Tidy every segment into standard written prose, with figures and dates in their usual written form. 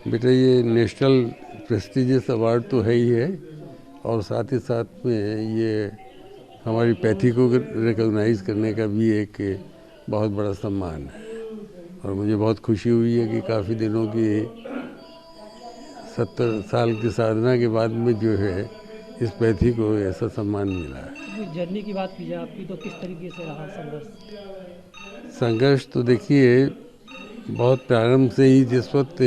बेटा ये national prestigious award तो है ही है, और साथ ही साथ में ये हमारी पैथी को रिकॉग्नाइज़ करने का भी एक बहुत बड़ा सम्मान है। और मुझे बहुत खुशी हुई है कि काफ़ी दिनों की 70 साल की साधना के बाद में जो है इस पैथी को ऐसा सम्मान मिला है। जर्नी की बात की जाए आपकी, तो किस तरीके से रहा संघर्ष? संघर्ष तो देखिए बहुत प्रारंभ से ही, जिस वक्त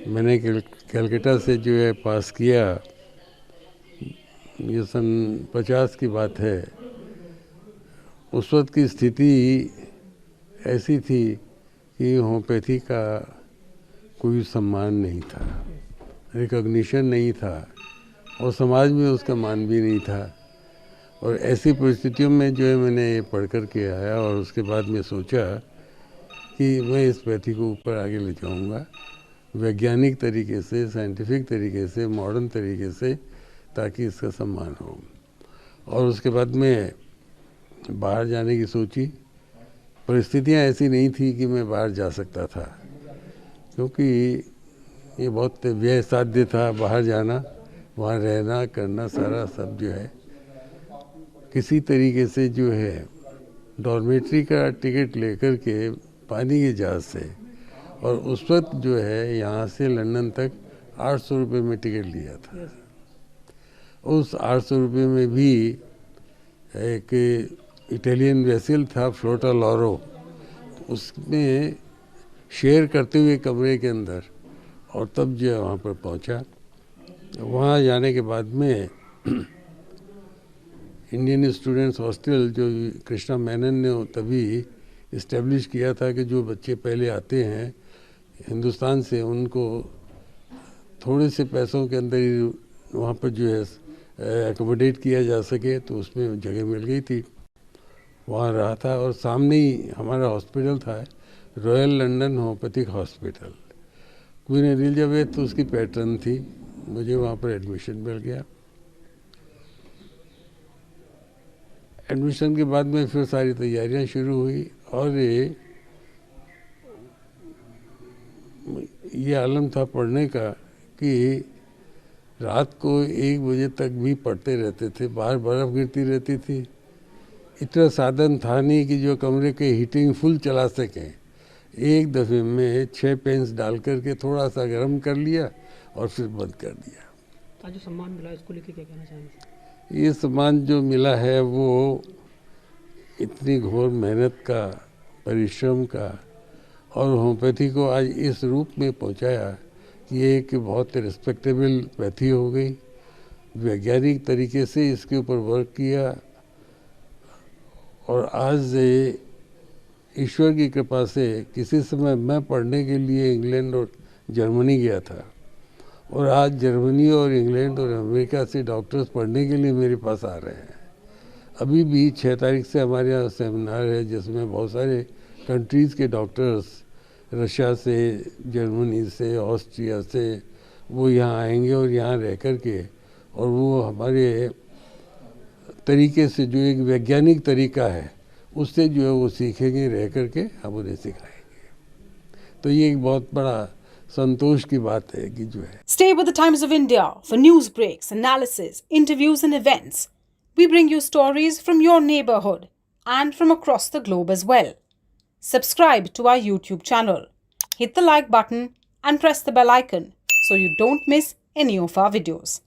मैंने कलकत्ता से जो है पास किया, ये सन 50 की बात है, उस वक्त की स्थिति ऐसी थी कि होम्योपैथी का कोई सम्मान नहीं था, रिकॉग्निशन नहीं था, और समाज में उसका मान भी नहीं था। और ऐसी परिस्थितियों में जो है मैंने ये पढ़ कर के आया, और उसके बाद मैं सोचा कि मैं इस पैथी को ऊपर आगे ले जाऊंगा, वैज्ञानिक तरीके से, साइंटिफिक तरीके से, मॉडर्न तरीके से, ताकि इसका सम्मान हो। और उसके बाद मैं बाहर जाने की सोची। परिस्थितियां ऐसी नहीं थी कि मैं बाहर जा सकता था, क्योंकि ये बहुत व्यय साध्य था बाहर जाना, वहाँ रहना करना सारा सब जो है। किसी तरीके से जो है डॉर्मेट्री का टिकट लेकर के पानी के जहाज़ से, और उस वक्त जो है यहाँ से लंदन तक 800 रुपये में टिकट लिया था। उस 800 रुपये में भी एक इटालियन वेसल था, फ्लोटा लॉरो, उसमें शेयर करते हुए कमरे के अंदर, और तब जो है वहाँ पर पहुँचा। वहाँ जाने के बाद में इंडियन स्टूडेंट्स हॉस्टल जो कृष्णा मेनन ने तभी इस्टेब्लिश किया था कि जो बच्चे पहले आते हैं हिंदुस्तान से, उनको थोड़े से पैसों के अंदर ही वहाँ पर जो है एकोमोडेट किया जा सके, तो उसमें जगह मिल गई थी। वहाँ रहा था, और सामने ही हमारा हॉस्पिटल था, royal London homeopathic hospital. Queen Elizabeth तो उसकी पैटर्न थी। मुझे वहाँ पर एडमिशन मिल गया। एडमिशन के बाद में फिर सारी तैयारियां शुरू हुई, और ये आलम था पढ़ने का कि रात को 1 बजे तक भी पढ़ते रहते थे। बाहर बर्फ़ गिरती रहती थी, इतना साधन था नहीं कि जो कमरे के हीटिंग फुल चला सकें। एक दफ़े में 6 पेंस डाल करके थोड़ा सा गर्म कर लिया और फिर बंद कर दिया। आज जो सम्मान मिला इसको लेके क्या कहना चाहेंगे? ये सम्मान जो मिला है वो इतनी घोर मेहनत का, परिश्रम का, और होम्योपैथी को आज इस रूप में पहुंचाया कि ये एक बहुत रिस्पेक्टेबल पैथी हो गई। वैज्ञानिक तरीके से इसके ऊपर वर्क किया, और आज ईश्वर की कृपा से किसी समय मैं पढ़ने के लिए इंग्लैंड और जर्मनी गया था, और आज जर्मनी और इंग्लैंड और अमेरिका से डॉक्टर्स पढ़ने के लिए मेरे पास आ रहे हैं। अभी भी 6 तारीख से हमारे यहाँ सेमिनार है, जिसमें बहुत सारे कंट्रीज़ के डॉक्टर्स, रशिया से, जर्मनी से, ऑस्ट्रिया से, वो यहाँ आएंगे, और यहाँ रह कर के, और वो हमारे तरीके से, जो एक वैज्ञानिक तरीका है, उससे जो है वो सीखेंगे, रह कर के हम उन्हें सिखाएंगे। तो ये एक बहुत बड़ा संतोष की बात है कि जो है। Stay with the Times of India for news breaks, analysis, interviews and events. We bring you stories from your neighborhood and from across the globe as well. Subscribe to our YouTube channel. Hit the like button and press the bell icon so you don't miss any of our videos.